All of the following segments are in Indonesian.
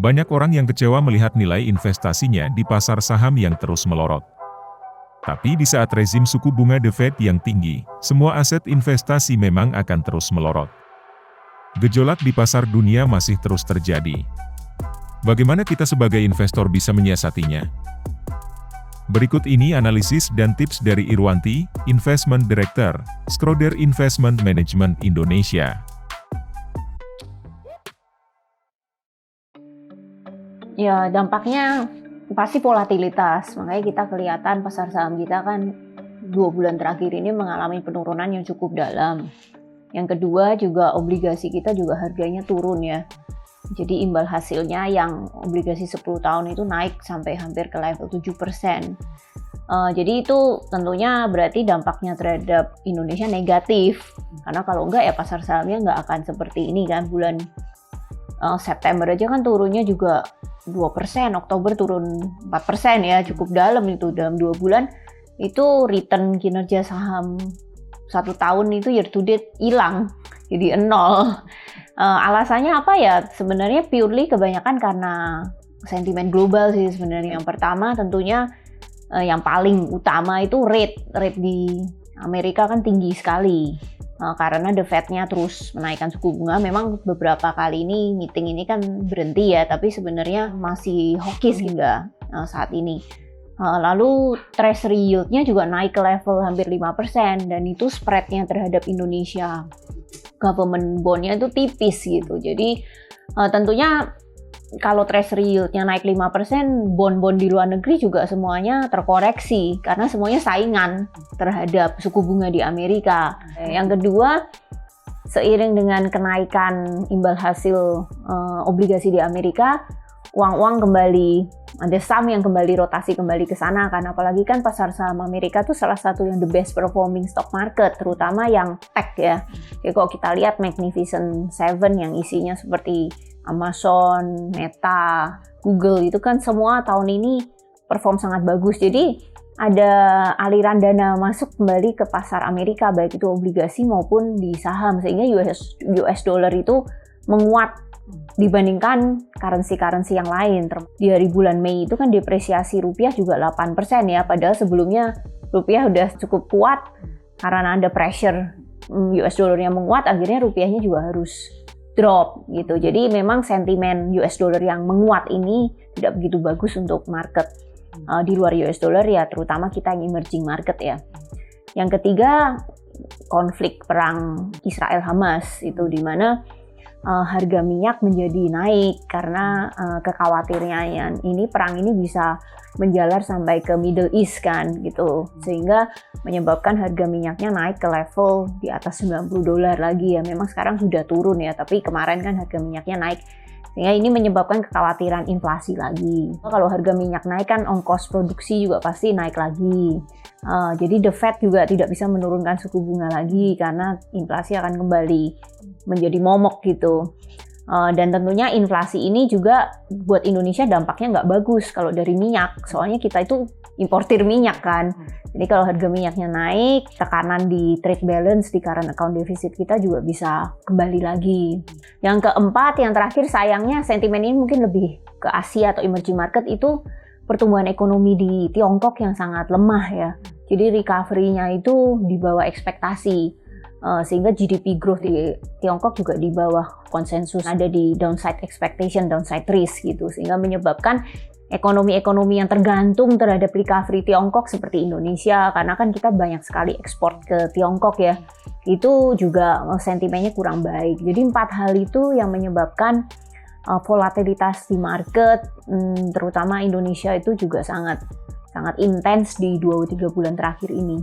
Banyak orang yang kecewa melihat nilai investasinya di pasar saham yang terus melorot. Tapi di saat rezim suku bunga The Fed yang tinggi, semua aset investasi memang akan terus melorot. Gejolak di pasar dunia masih terus terjadi. Bagaimana kita sebagai investor bisa menyiasatinya? Berikut ini analisis dan tips dari Irwanti, Investment Director, Schroder Investment Management Indonesia. Ya, dampaknya pasti volatilitas. Makanya kita kelihatan pasar saham kita kan 2 bulan terakhir ini mengalami penurunan yang cukup dalam. Yang kedua juga obligasi kita juga harganya turun ya. Jadi imbal hasilnya yang obligasi 10 tahun itu naik sampai hampir ke level 7%. Jadi itu tentunya berarti dampaknya terhadap Indonesia negatif. Karena kalau enggak ya pasar sahamnya enggak akan seperti ini kan. Bulan September aja kan turunnya juga 2%, Oktober turun 4% ya, cukup dalam itu. Dalam 2 bulan itu return kinerja saham 1 tahun itu year to date hilang, jadi 0. Alasannya apa ya? Sebenarnya purely kebanyakan karena sentimen global sih sebenarnya. Yang pertama tentunya yang paling utama itu rate di Amerika kan tinggi sekali. Karena The Fed-nya terus menaikkan suku bunga. Memang beberapa kali ini meeting ini kan berhenti ya, tapi sebenarnya masih hawkish hingga saat ini. Lalu treasury yield-nya juga naik ke level hampir 5% dan itu spread-nya terhadap Indonesia government bond-nya itu tipis gitu. Jadi tentunya kalau treasury yield-nya naik 5%, bond-bond di luar negeri juga semuanya terkoreksi karena semuanya saingan terhadap suku bunga di Amerika. Yang kedua, seiring dengan kenaikan imbal hasil obligasi di Amerika, uang-uang kembali, ada saham yang kembali rotasi kembali ke sana kan, apalagi kan pasar saham Amerika tuh salah satu yang the best performing stock market, terutama yang tech ya. Jadi kalau kita lihat Magnificent Seven yang isinya seperti Amazon, Meta, Google itu kan semua tahun ini perform sangat bagus. Jadi ada aliran dana masuk kembali ke pasar Amerika baik itu obligasi maupun di saham, sehingga US dollar itu menguat dibandingkan currency yang lain. Di hari bulan Mei itu kan depresiasi rupiah juga 8% ya, padahal sebelumnya rupiah udah cukup kuat karena ada pressure US dollarnya menguat, akhirnya rupiahnya juga harus drop gitu. Jadi memang sentimen US dollar yang menguat ini tidak begitu bagus untuk market di luar US dollar ya, terutama kita yang emerging market ya. Yang ketiga, konflik perang Israel-Hamas itu di mana harga minyak menjadi naik karena kekhawatirannya ini perang ini bisa menjalar sampai ke Middle East kan gitu, sehingga menyebabkan harga minyaknya naik ke level di atas $90 lagi ya. Memang sekarang sudah turun ya, tapi kemarin kan harga minyaknya naik, sehingga ini menyebabkan kekhawatiran inflasi lagi. Kalau harga minyak naik kan ongkos produksi juga pasti naik lagi. Jadi The Fed juga tidak bisa menurunkan suku bunga lagi karena inflasi akan kembali menjadi momok gitu. Dan tentunya inflasi ini juga buat Indonesia dampaknya nggak bagus kalau dari minyak, soalnya kita itu importir minyak kan. Jadi kalau harga minyaknya naik, tekanan di trade balance, di current account deficit kita juga bisa kembali lagi. Yang keempat, yang terakhir sayangnya sentimen ini mungkin lebih ke Asia atau emerging market, itu pertumbuhan ekonomi di Tiongkok yang sangat lemah ya. Jadi recovery-nya itu di bawah ekspektasi. Sehingga GDP growth di Tiongkok juga di bawah konsensus, ada di downside expectation, downside risk gitu, sehingga menyebabkan ekonomi-ekonomi yang tergantung terhadap recovery Tiongkok seperti Indonesia, karena kan kita banyak sekali ekspor ke Tiongkok ya, itu juga sentimennya kurang baik. Jadi 4 hal itu yang menyebabkan volatilitas di market, terutama Indonesia itu juga sangat intens di 2-3 bulan terakhir ini.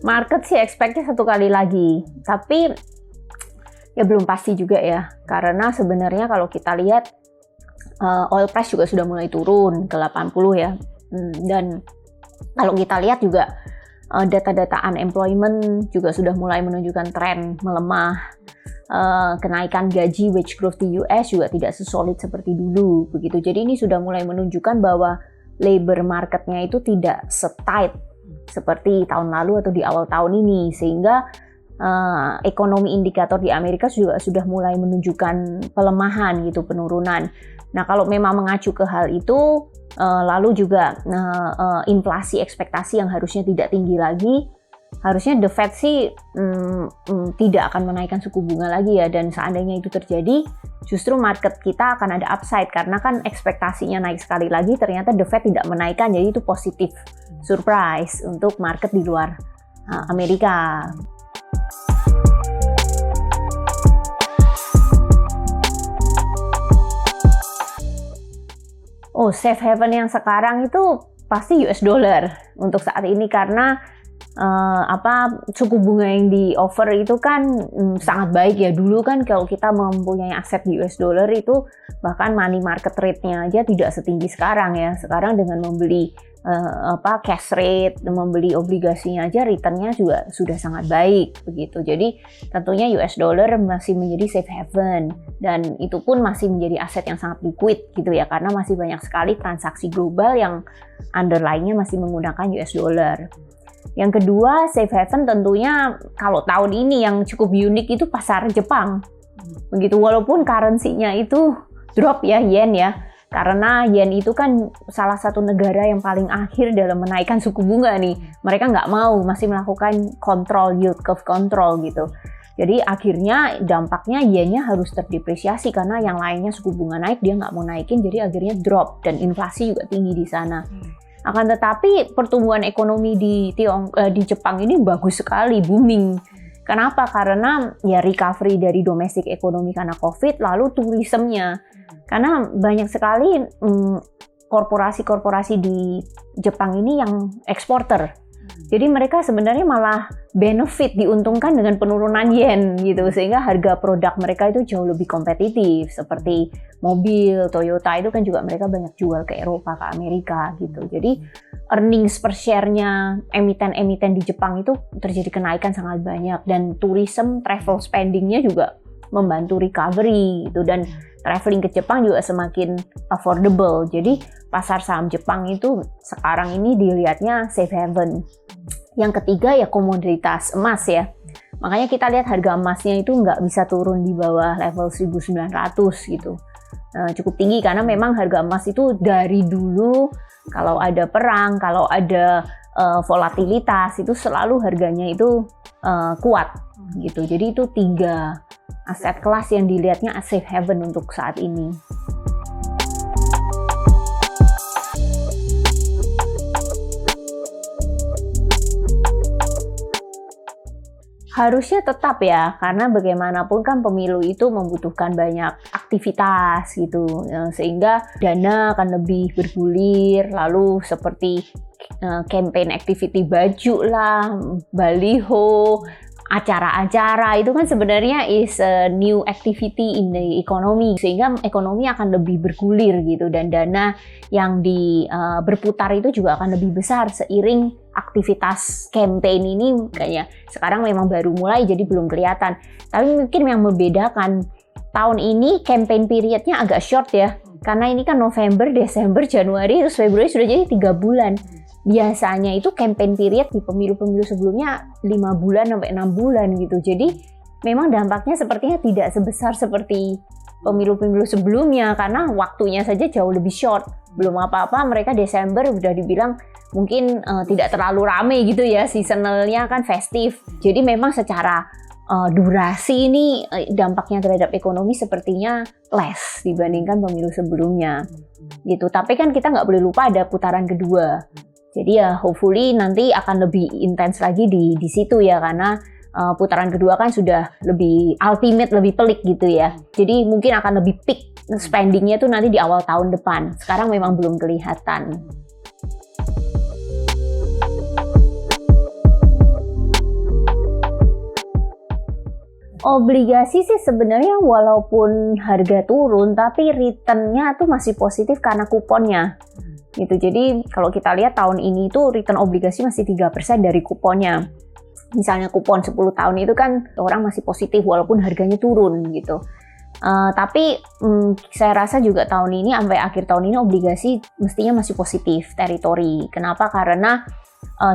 Market sih expect-nya 1 kali lagi, tapi ya belum pasti juga ya, karena sebenarnya kalau kita lihat oil price juga sudah mulai turun ke 80 ya, dan kalau kita lihat juga data-data unemployment juga sudah mulai menunjukkan tren melemah. Kenaikan gaji wage growth di US juga tidak sesolid seperti dulu begitu. Jadi ini sudah mulai menunjukkan bahwa labor marketnya itu tidak setight seperti tahun lalu atau di awal tahun ini, sehingga ekonomi indikator di Amerika juga sudah mulai menunjukkan pelemahan gitu, penurunan. Nah, kalau memang mengacu ke hal itu, lalu juga inflasi ekspektasi yang harusnya tidak tinggi lagi, harusnya The Fed sih tidak akan menaikkan suku bunga lagi ya, dan seandainya itu terjadi, justru market kita akan ada upside karena kan ekspektasinya naik sekali lagi, ternyata The Fed tidak menaikkan, jadi itu positif surprise untuk market di luar Amerika. Oh, safe haven yang sekarang itu pasti US dollar untuk saat ini karena suku bunga yang di offer itu kan sangat baik ya. Dulu kan kalau kita mempunyai aset di US dollar itu bahkan money market rate-nya aja tidak setinggi sekarang ya. Sekarang dengan membeli cash rate, membeli obligasinya aja return-nya juga sudah sangat baik begitu. Jadi tentunya US dollar masih menjadi safe haven dan itu pun masih menjadi aset yang sangat liquid gitu ya, karena masih banyak sekali transaksi global yang underlying-nya masih menggunakan US dollar. Yang kedua, safe haven tentunya kalau tahun ini yang cukup unik itu pasar Jepang. Begitu, walaupun currency-nya itu drop ya, yen ya. Karena yen itu kan salah satu negara yang paling akhir dalam menaikkan suku bunga nih. Mereka nggak mau, masih melakukan kontrol, yield curve control gitu. Jadi akhirnya dampaknya yennya harus terdepresiasi karena yang lainnya suku bunga naik, dia nggak mau naikin, jadi akhirnya drop dan inflasi juga tinggi di sana. Akan tetapi pertumbuhan ekonomi di Jepang ini bagus sekali, booming. Kenapa? Karena ya recovery dari domestic ekonomi karena COVID, lalu tourismnya. Karena banyak sekali korporasi-korporasi di Jepang ini yang eksporter. Jadi mereka sebenarnya malah benefit, diuntungkan dengan penurunan yen gitu, sehingga harga produk mereka itu jauh lebih kompetitif. Seperti mobil, Toyota itu kan juga mereka banyak jual ke Eropa, ke Amerika gitu. Jadi earnings per share-nya emiten-emiten di Jepang itu terjadi kenaikan sangat banyak, dan tourism, travel spending-nya juga membantu recovery gitu, dan traveling ke Jepang juga semakin affordable. Jadi pasar saham Jepang itu sekarang ini dilihatnya safe haven. Yang ketiga ya komoditas emas ya. Makanya kita lihat harga emasnya itu nggak bisa turun di bawah level 1.900 gitu. Cukup tinggi karena memang harga emas itu dari dulu kalau ada perang, kalau ada volatilitas itu selalu harganya itu kuat gitu. Jadi itu 3 aset kelas yang dilihatnya safe haven untuk saat ini. Harusnya tetap ya, karena bagaimanapun kan pemilu itu membutuhkan banyak aktivitas gitu, sehingga dana akan lebih bergulir, lalu seperti campaign activity baju lah, baliho, acara-acara itu kan sebenarnya is a new activity in the economy, sehingga ekonomi akan lebih bergulir gitu, dan dana yang berputar itu juga akan lebih besar seiring aktivitas campaign ini. Kayaknya sekarang memang baru mulai jadi belum kelihatan, tapi mungkin yang membedakan tahun ini campaign periodnya agak short ya, karena ini kan November, Desember, Januari, terus Februari sudah jadi 3 bulan. Biasanya itu campaign period di pemilu-pemilu sebelumnya 5 bulan sampai 6 bulan gitu. Jadi memang dampaknya sepertinya tidak sebesar seperti pemilu-pemilu sebelumnya karena waktunya saja jauh lebih short. Belum apa-apa mereka Desember udah dibilang mungkin tidak terlalu rame gitu ya, seasonalnya kan festif. Jadi memang secara durasi ini dampaknya terhadap ekonomi sepertinya less dibandingkan pemilu sebelumnya gitu. Tapi kan kita nggak boleh lupa ada putaran kedua. Jadi ya hopefully nanti akan lebih intens lagi di situ ya, karena putaran kedua kan sudah lebih ultimate, lebih pelik gitu ya. Jadi mungkin akan lebih peak spendingnya tuh nanti di awal tahun depan. Sekarang memang belum kelihatan. Obligasi sih sebenarnya walaupun harga turun, tapi return-nya tuh masih positif karena kuponnya. Gitu. Jadi kalau kita lihat tahun ini tuh return obligasi masih 3% dari kuponnya. Misalnya kupon 10 tahun itu kan orang masih positif walaupun harganya turun gitu. Tapi saya rasa juga tahun ini sampai akhir tahun ini obligasi mestinya masih positif teritori. Kenapa? Karena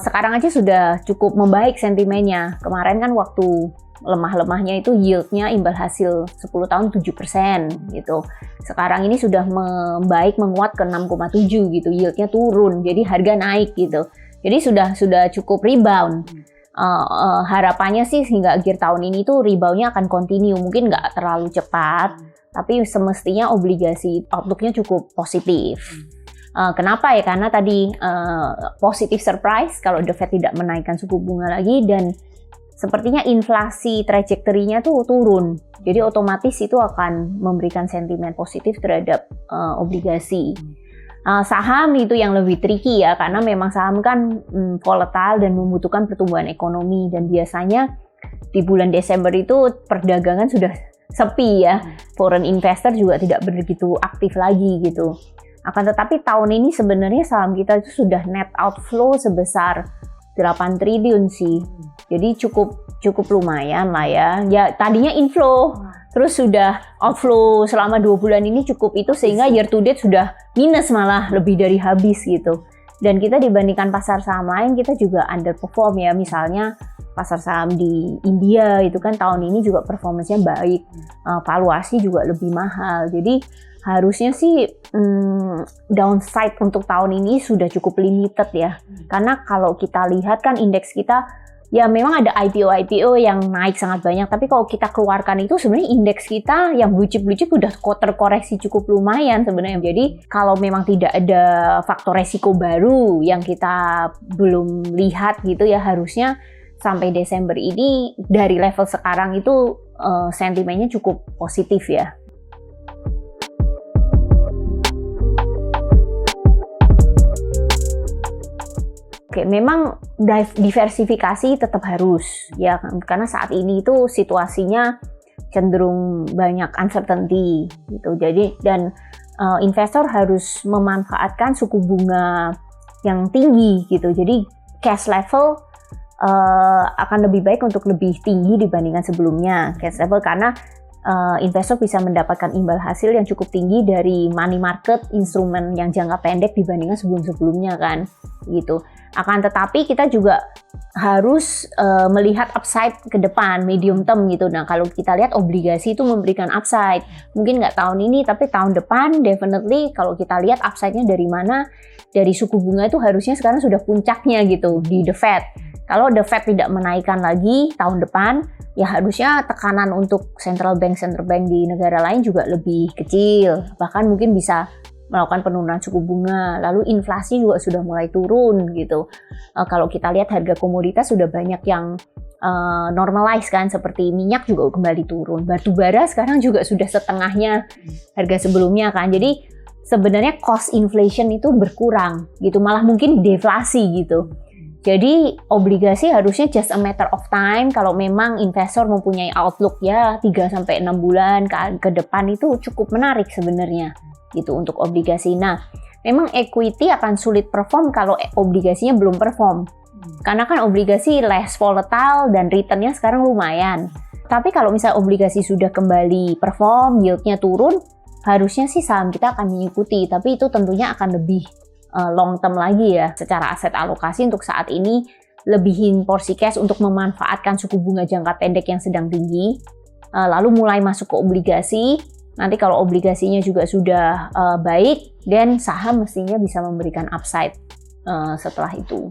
sekarang aja sudah cukup membaik sentimennya. Kemarin kan waktu lemah-lemahnya itu yieldnya imbal hasil 10 tahun 7% gitu. Sekarang ini sudah membaik, menguat ke 6,7 gitu, yieldnya turun, jadi harga naik gitu. Jadi sudah cukup rebound. Harapannya sih hingga akhir tahun ini tuh reboundnya akan continue, mungkin nggak terlalu cepat, tapi semestinya obligasi outlooknya cukup positif. Kenapa ya? Karena tadi positive surprise kalau The Fed tidak menaikkan suku bunga lagi, dan sepertinya inflasi trajektorinya tuh turun. Jadi otomatis itu akan memberikan sentimen positif terhadap obligasi. Saham itu yang lebih tricky ya, karena memang saham kan volatile dan membutuhkan pertumbuhan ekonomi, dan biasanya di bulan Desember itu perdagangan sudah sepi ya. Foreign investor juga tidak begitu aktif lagi gitu. Akan tetapi tahun ini sebenarnya saham kita itu sudah net outflow sebesar 8 triliun sih. Jadi cukup lumayan lah ya. Ya tadinya inflow, terus sudah outflow selama 2 bulan ini cukup itu, sehingga year to date sudah minus, malah lebih dari habis gitu. Dan kita dibandingkan pasar saham lain, kita juga underperform ya. Misalnya pasar saham di India itu kan tahun ini juga performance-nya baik, valuasi juga lebih mahal. Jadi harusnya sih downside untuk tahun ini sudah cukup limited ya. Karena kalau kita lihat kan indeks kita, ya memang ada IPO yang naik sangat banyak, tapi kalau kita keluarkan itu sebenarnya indeks kita yang blue chip udah terkoreksi cukup lumayan sebenarnya. Jadi kalau memang tidak ada faktor resiko baru yang kita belum lihat gitu ya, harusnya sampai Desember ini dari level sekarang itu sentimennya cukup positif ya. Oke, memang diversifikasi tetap harus ya, karena saat ini itu situasinya cenderung banyak uncertainty gitu. Jadi dan investor harus memanfaatkan suku bunga yang tinggi gitu. Jadi cash level akan lebih baik untuk lebih tinggi dibandingkan sebelumnya, cash level, karena investor bisa mendapatkan imbal hasil yang cukup tinggi dari money market instrumen yang jangka pendek dibandingkan sebelum-sebelumnya kan gitu. Akan tetapi kita juga harus melihat upside ke depan, medium term gitu. Nah kalau kita lihat obligasi itu memberikan upside, mungkin nggak tahun ini tapi tahun depan definitely. Kalau kita lihat upside-nya dari mana, dari suku bunga itu harusnya sekarang sudah puncaknya gitu di The Fed. Kalau The Fed tidak menaikkan lagi tahun depan, ya harusnya tekanan untuk central bank di negara lain juga lebih kecil, bahkan mungkin bisa melakukan penurunan suku bunga. Lalu inflasi juga sudah mulai turun gitu. Kalau kita lihat harga komoditas sudah banyak yang normalize kan, seperti minyak juga kembali turun. Batu bara sekarang juga sudah setengahnya harga sebelumnya kan. Jadi sebenarnya cost inflation itu berkurang gitu, malah mungkin deflasi gitu. Jadi obligasi harusnya just a matter of time kalau memang investor mempunyai outlook ya 3-6 bulan ke depan, itu cukup menarik sebenarnya gitu untuk obligasi. Nah, memang equity akan sulit perform kalau obligasinya belum perform. Karena kan obligasi less volatile dan returnnya sekarang lumayan. Tapi kalau misalnya obligasi sudah kembali perform, yieldnya turun, harusnya sih saham kita akan mengikuti. Tapi itu tentunya akan lebih long term lagi ya. Secara aset alokasi untuk saat ini lebihin porsi cash untuk memanfaatkan suku bunga jangka pendek yang sedang tinggi, lalu mulai masuk ke obligasi. Nanti kalau obligasinya juga sudah baik, dan saham mestinya bisa memberikan upside setelah itu.